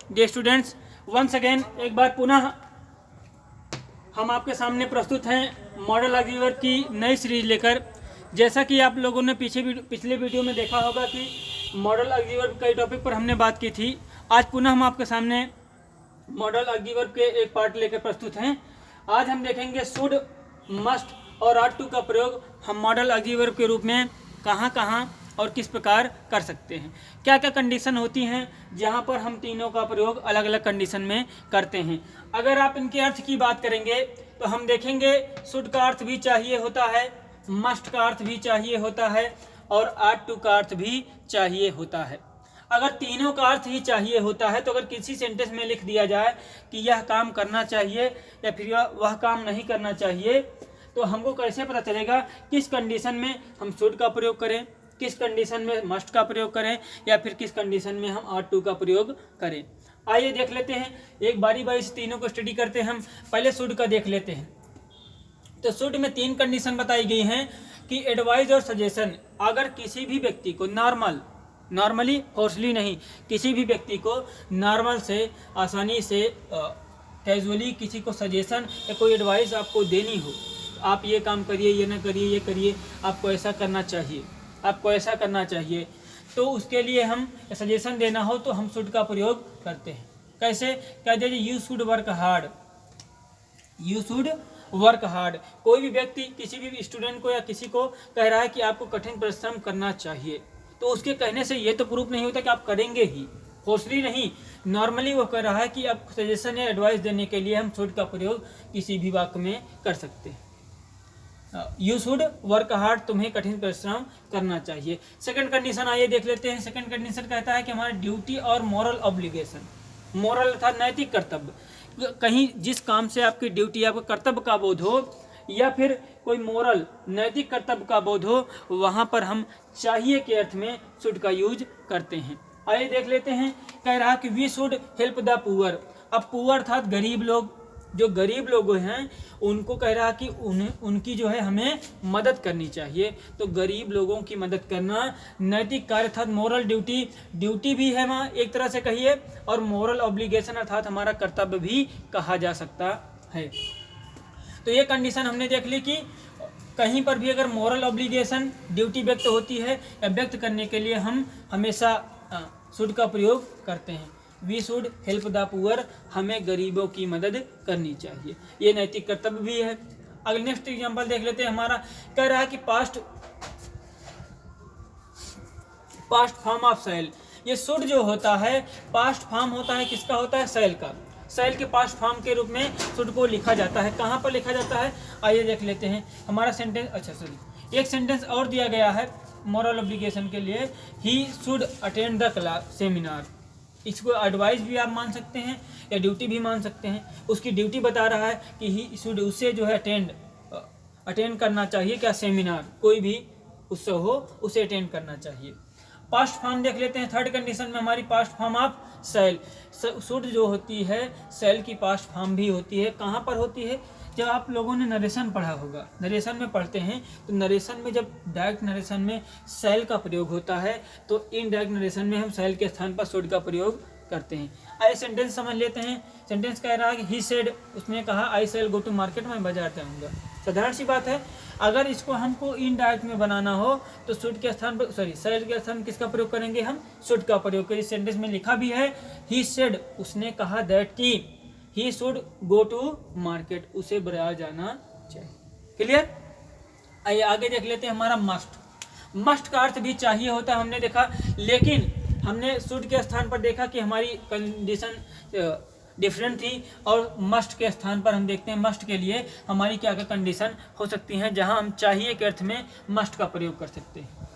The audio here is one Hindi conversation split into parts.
डियर स्टूडेंट्स, वंस अगेन एक बार पुनः हम आपके सामने प्रस्तुत हैं मॉडल अलजेब्रा की नई सीरीज लेकर। जैसा कि आप लोगों ने पिछले वीडियो में देखा होगा कि मॉडल अलजेब्रा के टॉपिक पर हमने बात की थी। आज पुनः हम आपके सामने मॉडल अलजेब्रा के एक पार्ट लेकर प्रस्तुत हैं। आज हम देखेंगे शुड, मस्ट और आर टू का प्रयोग हम मॉडल अलजेब्रा के रूप में कहाँ कहाँ और किस प्रकार कर सकते हैं। क्या क्या कंडीशन होती हैं जहाँ पर हम तीनों का प्रयोग अलग अलग कंडीशन में करते हैं। अगर आप इनके अर्थ की बात करेंगे तो हम देखेंगे शुड का अर्थ भी चाहिए होता है, मस्ट का अर्थ भी चाहिए होता है और आर टू का अर्थ भी चाहिए होता है। अगर तीनों का अर्थ ही चाहिए होता है तो अगर किसी सेंटेंस में लिख दिया जाए कि यह काम करना चाहिए या फिर वह काम नहीं करना चाहिए, तो हमको कैसे पता चलेगा किस कंडीशन में हम शुड का प्रयोग करें, किस कंडीशन में मस्ट का प्रयोग करें या फिर किस कंडीशन में हम आर टू का प्रयोग करें। आइए देख लेते हैं, एक बारी बारी से तीनों को स्टडी करते हैं। हम पहले शुड का देख लेते हैं। तो शुड में तीन कंडीशन बताई गई हैं कि एडवाइस और सजेशन, अगर किसी भी व्यक्ति को नॉर्मली फोर्सली नहीं, किसी भी व्यक्ति को नॉर्मल से आसानी से कैजुअली किसी को सजेशन या कोई एडवाइस आपको देनी हो, आप ये काम करिए, ये ना करिए, ये करिए, आपको ऐसा करना चाहिए, आपको ऐसा करना चाहिए, तो उसके लिए हम सजेशन देना हो तो हम शुड का प्रयोग करते हैं। कैसे? कह दीजिए you should work hard, you should work hard. कोई भी व्यक्ति किसी भी स्टूडेंट को या किसी को कह रहा है कि आपको कठिन परिश्रम करना चाहिए, तो उसके कहने से ये तो प्रूफ नहीं होता कि आप करेंगे ही, फोर्सली नहीं, नॉर्मली वो कह रहा है कि आप सजेशन या एडवाइस देने के लिए हम शुड का प्रयोग किसी भी वाक्य में कर सकते हैं। यू शुड वर्क हार्ड, तुम्हें कठिन परिश्रम करना चाहिए। सेकंड कंडीशन आइए देख लेते हैं। सेकंड कंडीशन कहता है कि हमारा ड्यूटी और मॉरल ऑब्लिगेशन, मॉरल अर्थात नैतिक कर्तव्य, कहीं जिस काम से आपकी ड्यूटी, आपको कर्तव्य का बोध हो या फिर कोई मॉरल नैतिक कर्तव्य का बोध हो, वहाँ पर हम चाहिए के अर्थ में शुड का यूज करते हैं। आइए देख लेते हैं। कह रहा कि we should help the poor. अब पुअर अर्थात गरीब लोग, जो गरीब लोग हैं उनको कह रहा कि उनकी जो है हमें मदद करनी चाहिए। तो गरीब लोगों की मदद करना नैतिक कार्य अर्थात मोरल ड्यूटी भी है वहाँ एक तरह से कहिए, और मोरल ऑब्लिगेशन अर्थात हमारा कर्तव्य भी कहा जा सकता है। तो ये कंडीशन हमने देख ली कि कहीं पर भी अगर मोरल ऑब्लिगेशन ड्यूटी व्यक्त होती है या व्यक्त करने के लिए हम हमेशा शुड का प्रयोग करते हैं। We should help the poor, हमें गरीबों की मदद करनी चाहिए, ये नैतिक कर्तव्य भी है। अगले नेक्स्ट एग्जांपल देख लेते हैं। हमारा कह रहा है कि पास्ट फॉर्म ऑफ सेल। ये शुड जो होता है पास्ट फॉर्म होता है, किसका होता है? सेल का। सेल के पास्ट फॉर्म के रूप में शुड को लिखा जाता है। कहाँ पर लिखा जाता है? आइए देख लेते हैं। हमारा सेंटेंस, एक सेंटेंस और दिया गया है मॉरल ऑब्लिगेशन के लिए, he should attend the class seminar. इसको एडवाइस भी आप मान सकते हैं या ड्यूटी भी मान सकते हैं। उसकी ड्यूटी बता रहा है कि ही शुड, उससे जो है अटेंड करना चाहिए, क्या? सेमिनार, कोई भी उत्सव हो उसे अटेंड करना चाहिए। पास्ट फॉर्म देख लेते हैं। थर्ड कंडीशन में हमारी past form of shall, should जो होती है सेल की पास्ट फॉर्म भी होती है। कहाँ पर होती है? जब आप लोगों ने नरेशन पढ़ा होगा, नरेशन में पढ़ते हैं, तो नरेशन में जब डायरेक्ट नरेशन में सेल का प्रयोग होता है तो इनडायरेक्ट नरेशन में हम सेल के स्थान पर शुड का प्रयोग करते हैं। आइए सेंटेंस समझ लेते हैं। सेंटेंस कह रहा है कि ही सेड, उसने कहा आई सेल गो टू मार्केट, मैं बाजार जाऊँगा। साधारण सी बात है। अगर इसको हमको इनडायरेक्ट में बनाना हो तो शुड के स्थान पर, सेल के स्थान किसका प्रयोग करेंगे? हम शुड का प्रयोग करेंगे। सेंटेंस में लिखा भी है ही सेड, उसने कहा दैट की he should go to market, उसे बाजार जाना चाहिए। क्लियर? आइए आगे देख लेते हैं। हमारा मस्ट का अर्थ भी चाहिए होता है, हमने देखा, लेकिन हमने शुड के स्थान पर देखा कि हमारी कंडीशन डिफरेंट थी, और मस्ट के स्थान पर हम देखते हैं मस्ट के लिए हमारी क्या क्या कंडीशन हो सकती हैं जहां हम चाहिए के अर्थ में मस्ट का प्रयोग कर सकते हैं।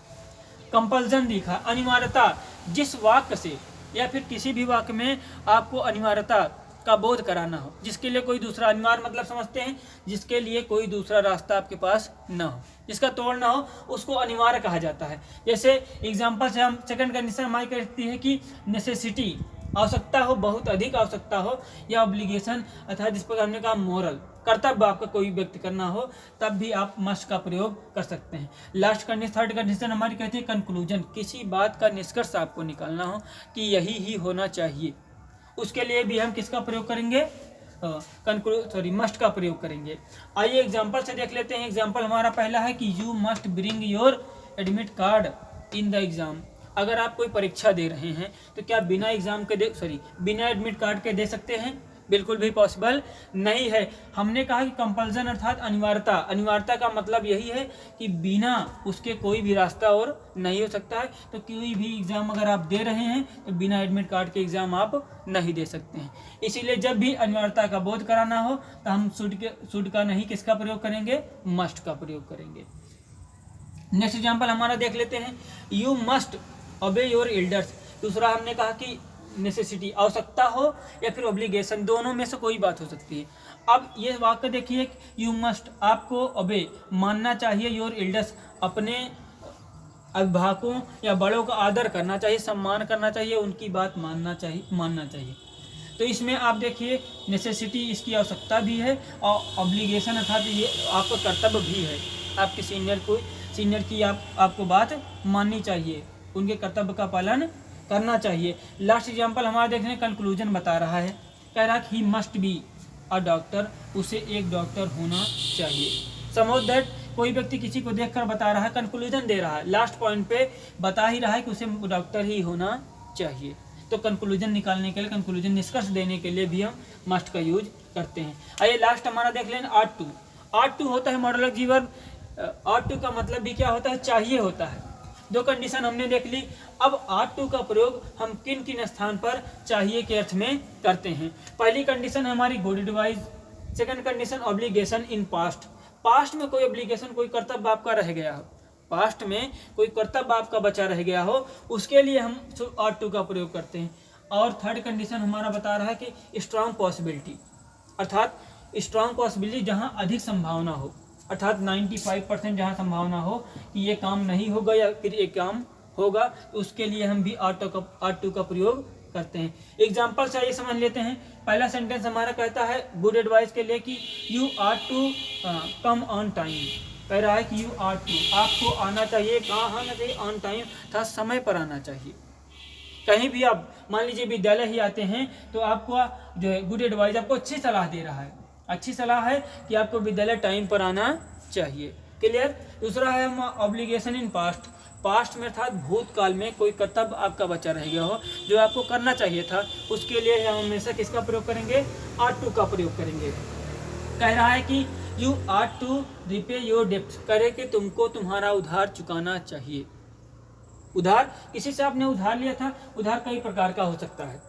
कंपल्सन दिखा, अनिवार्यता, जिस वाक्य से या फिर किसी भी वाक्य में आपको अनिवार्यता का बोध कराना हो, जिसके लिए कोई दूसरा, अनिवार्य मतलब समझते हैं जिसके लिए कोई दूसरा रास्ता आपके पास ना हो, जिसका तोड़ ना हो, उसको अनिवार्य कहा जाता है। जैसे एग्जांपल से हम सेकंड कंडीशन हमारी कहती है कि नेसेसिटी, आवश्यकता हो, बहुत अधिक आवश्यकता हो, या ऑब्लिगेशन अर्थात जिस पर हमने कहा मोरल कर्तव्य आपका कोई व्यक्त करना हो, तब भी आप मस्ट का प्रयोग कर सकते हैं। लास्ट कंडीशन, थर्ड कंडीशन हमारी कहती है कंक्लूजन, किसी बात का निष्कर्ष आपको निकालना हो कि यही ही होना चाहिए, उसके लिए भी हम किसका प्रयोग करेंगे, मस्ट का प्रयोग करेंगे। आइए एग्जाम्पल से देख लेते हैं। एग्जाम्पल हमारा पहला है कि you must bring your admit card in the exam. अगर आप कोई परीक्षा दे रहे हैं तो क्या बिना एग्जाम के बिना एडमिट कार्ड के दे सकते हैं? बिल्कुल भी पॉसिबल नहीं है। हमने कहा कि कंपल्सन अर्थात अनिवार्यता। अनिवार्यता का मतलब यही है कि बिना उसके कोई भी रास्ता और नहीं हो सकता है। तो कोई भी एग्ज़ाम अगर आप दे रहे हैं तो बिना एडमिट कार्ड के एग्ज़ाम आप नहीं दे सकते हैं। इसीलिए जब भी अनिवार्यता का बोध कराना हो तो हम शुड का नहीं किसका प्रयोग करेंगे, मस्ट का प्रयोग करेंगे। नेक्स्ट एग्जाम्पल हमारा देख लेते हैं। यू मस्ट ओबे योर एल्डर्स। दूसरा हमने कहा कि नेसेसिटी, आवश्यकता हो या फिर ऑब्लिगेशन, दोनों में से कोई बात हो सकती है। अब ये वाक्य देखिए, यू मस्ट, आपको ओबे मानना चाहिए, योर एल्डर्स, अपने अभिभावकों या बड़ों का आदर करना चाहिए, सम्मान करना चाहिए, उनकी बात मानना चाहिए। तो इसमें आप देखिए नेसेसिटी इसकी आवश्यकता भी है और ऑब्लिगेशन अर्थात ये आपका कर्तव्य भी है। आपके सीनियर की आपको बात माननी चाहिए, उनके कर्तव्य का पालन करना चाहिए। लास्ट एग्जाम्पल हमारा देख रहे हैं, कंक्लूजन बता रहा है, कह रहा है कि he must be a doctor, उसे एक डॉक्टर होना चाहिए। सपोज दैट कोई व्यक्ति किसी को देखकर बता रहा है, कंक्लूजन दे रहा है, लास्ट पॉइंट पे बता ही रहा है कि उसे डॉक्टर ही होना चाहिए। तो कंक्लूजन निकालने के लिए, कंक्लूजन निष्कर्ष देने के लिए भी हम मस्ट का यूज करते हैं। आइए लास्ट हमारा देख लें, आर्ट टू। आर्ट टू होता है मॉडल ऑफ जीवन। आर्ट टू का मतलब भी क्या होता है, चाहिए होता है। दो कंडीशन हमने देख ली। अब आर्ट टू का प्रयोग हम किन किन स्थान पर चाहिए के अर्थ में करते हैं। पहली कंडीशन हमारी good advice. Second condition obligation in past. Past में कोई ऑब्लिगेशन, कोई कर्तव्य आपका रह गया हो, पास्ट में कोई कर्तव्य आपका बचा रह गया हो, उसके लिए हम आर्ट टू का प्रयोग करते हैं। और थर्ड कंडीशन हमारा बता रहा है कि स्ट्रांग पॉसिबिलिटी, अर्थात स्ट्रांग पॉसिबिलिटी जहाँ अधिक संभावना हो, अर्थात 95% जहाँ संभावना हो कि ये काम नहीं होगा या फिर ये काम होगा, तो उसके लिए हम भी आर्ट टू का प्रयोग करते हैं। एग्जाम्पल से आइए समझ लेते हैं। पहला सेंटेंस हमारा कहता है गुड एडवाइस के लिए कि you ought to come on time. कह रहा है कि यू आर्ट टू, आपको आना चाहिए, कहाँ आना चाहिए, ऑन टाइम, था समय पर आना चाहिए। कहीं भी आप मान लीजिए विद्यालय ही आते हैं तो आपको जो है गुड एडवाइस आपको अच्छी सलाह दे रहा है, अच्छी सलाह है कि आपको विद्यालय टाइम पर आना चाहिए। क्लियर। दूसरा है हम ऑब्लिगेशन इन पास्ट। पास्ट में अर्थात भूतकाल में कोई कर्तव्य आपका बचा रह गया हो जो आपको करना चाहिए था, उसके लिए हम हमेशा किसका प्रयोग करेंगे, आर्ट टू का प्रयोग करेंगे। कह रहा है कि you ought to repay your डेप्ट, करे कि तुमको तुम्हारा उधार चुकाना चाहिए। उधार, किसी से आपने उधार लिया था, उधार कई प्रकार का हो सकता है,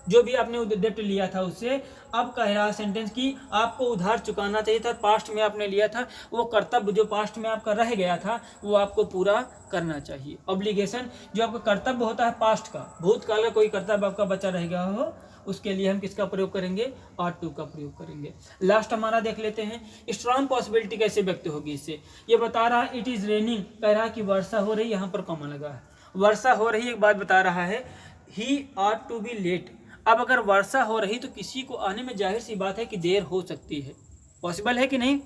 जो भी आपने डेप्ट लिया था उससे। अब कह रहा है सेंटेंस कि आपको उधार चुकाना चाहिए था, पास्ट में आपने लिया था, वो कर्तव्य जो पास्ट में आपका रह गया था वो आपको पूरा करना चाहिए। ऑब्लिगेशन जो आपका कर्तव्य होता है पास्ट का, भूतकाल का कोई कर्तव्य आपका बचा रह गया हो, उसके लिए हम किसका प्रयोग करेंगे, आर्ट टू का प्रयोग करेंगे। लास्ट हमारा देख लेते हैं, स्ट्रांग पॉसिबिलिटी कैसे व्यक्त होगी इससे। ये बता रहा है इट इज़ रेनिंग, कह रहा है कि वर्षा हो रही, यहाँ पर कॉमा लगा है, वर्षा हो रही। एक बात बता रहा है, ही आर्ट टू बी लेट। अब अगर वर्षा हो रही तो किसी को आने में जाहिर सी बात है कि देर हो सकती है, पॉसिबल है कि नहीं।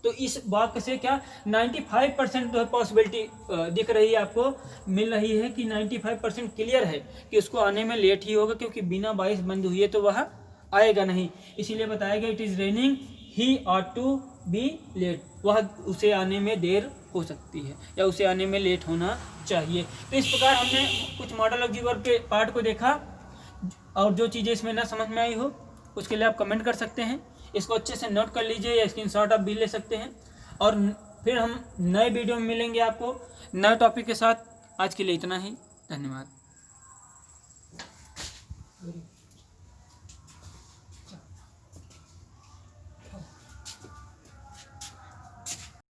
तो इस वाक्य से क्या 95% पॉसिबिलिटी दिख रही है, आपको मिल रही है कि 95% क्लियर है कि उसको आने में लेट ही होगा, क्योंकि बिना बारिश बंद हुई है तो वह आएगा नहीं। इसीलिए बताया गया it is raining, he ought to be late, वह उसे आने में देर हो सकती है या उसे आने में लेट होना चाहिए। तो इस प्रकार हमने कुछ मॉडल ऑफ द वर्ब के पार्ट को देखा, और जो चीज़ें इसमें ना समझ में आई हो उसके लिए आप कमेंट कर सकते हैं। इसको अच्छे से नोट कर लीजिए या स्क्रीनशॉट आप भी ले सकते हैं, और फिर हम नए वीडियो में मिलेंगे आपको नए टॉपिक के साथ। आज के लिए इतना ही, धन्यवाद।